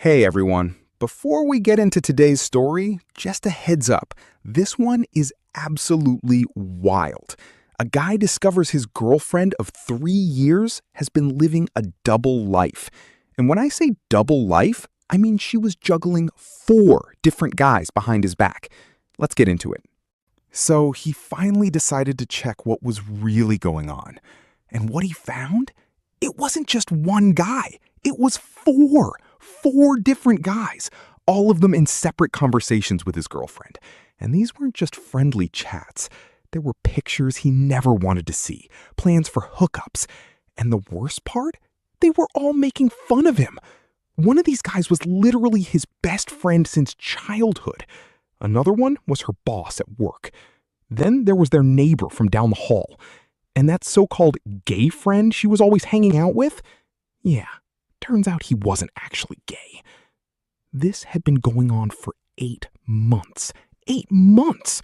Hey everyone, before we get into today's story, just a heads up. This one is absolutely wild. A guy discovers his girlfriend of 3 years has been living a double life. And when I say double life, I mean she was juggling 4 different guys behind his back. Let's get into it. So he finally decided to check what was really going on. And what he found? It wasn't just one guy. It was 4. 4 different guys, all of them in separate conversations with his girlfriend. And these weren't just friendly chats. There were pictures he never wanted to see, plans for hookups. And the worst part? They were all making fun of him. One of these guys was literally his best friend since childhood. Another one was her boss at work. Then there was their neighbor from down the hall. And that so-called gay friend she was always hanging out with? Yeah, turns out he wasn't actually gay. This had been going on for 8 months. 8 months!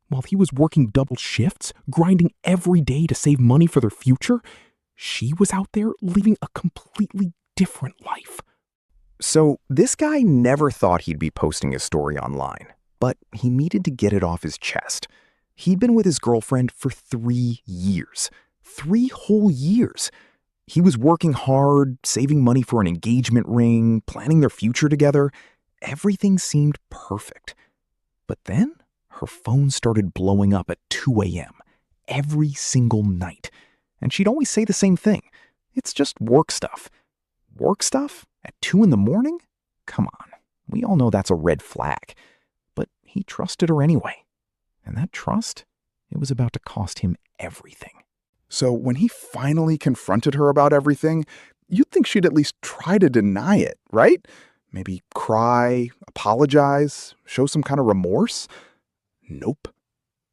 While he was working double shifts, grinding every day to save money for their future, she was out there living a completely different life. So this guy never thought he'd be posting his story online, but he needed to get it off his chest. He'd been with his girlfriend for 3 years. 3 whole years. He was working hard, saving money for an engagement ring, planning their future together. Everything seemed perfect. But then her phone started blowing up at 2 a.m. every single night. And she'd always say the same thing. It's just work stuff. Work stuff? At 2 in the morning? Come on. We all know that's a red flag. But he trusted her anyway. And that trust, it was about to cost him everything. So when he finally confronted her about everything, you'd think she'd at least try to deny it, right? Maybe cry, apologize, show some kind of remorse. Nope.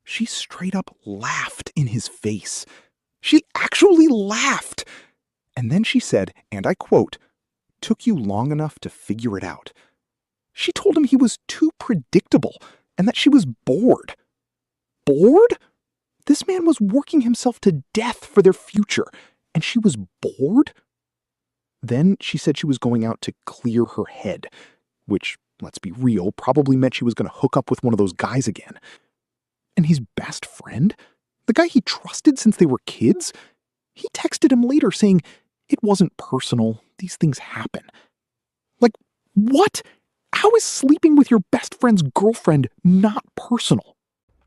She straight up laughed in his face. She actually laughed. And then she said, and I quote, "Took you long enough to figure it out." She told him he was too predictable and that she was bored. Bored? This man was working himself to death for their future, and she was bored? Then she said she was going out to clear her head, which, let's be real, probably meant she was going to hook up with one of those guys again. And his best friend, the guy he trusted since they were kids, he texted him later saying, "It wasn't personal, these things happen." Like, what? How is sleeping with your best friend's girlfriend not personal?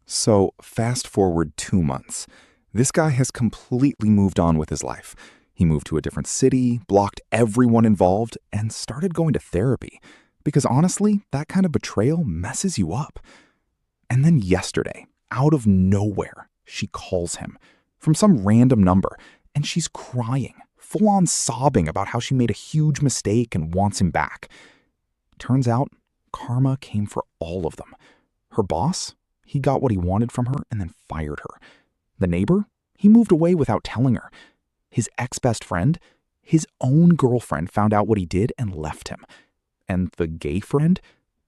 So, fast forward 2 months. This guy has completely moved on with his life. He moved to a different city, blocked everyone involved, and started going to therapy. Because honestly, that kind of betrayal messes you up. And then yesterday, out of nowhere, she calls him from some random number, and she's crying, full on sobbing about how she made a huge mistake and wants him back. Turns out, karma came for all of them. Her boss? He got what he wanted from her and then fired her. The neighbor? He moved away without telling her. His ex-best friend? His own girlfriend found out what he did and left him. And the gay friend?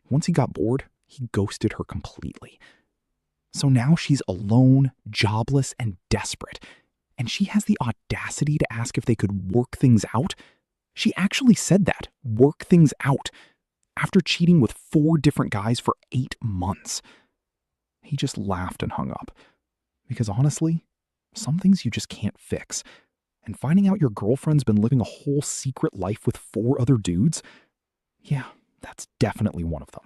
Once he got bored, he ghosted her completely. So now she's alone, jobless, and desperate. And she has the audacity to ask if they could work things out. She actually said that, work things out, after cheating with 4 different guys for 8 months. He just laughed and hung up. Because honestly, some things you just can't fix. And finding out your girlfriend's been living a whole secret life with 4 other dudes, yeah, that's definitely one of them.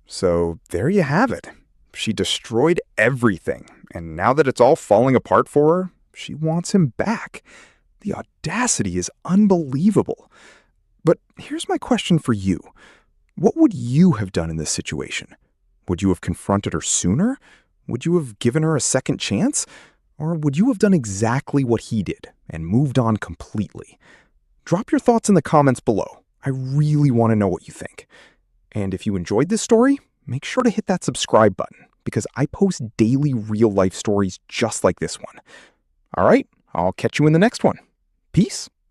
So there you have it. She destroyed everything. And now that it's all falling apart for her, she wants him back. The audacity is unbelievable. But here's my question for you. What would you have done in this situation? Would you have confronted her sooner? Would you have given her a second chance? Or would you have done exactly what he did and moved on completely? Drop your thoughts in the comments below. I really want to know what you think. And if you enjoyed this story, make sure to hit that subscribe button because I post daily real-life stories just like this one. All right, I'll catch you in the next one. Peace.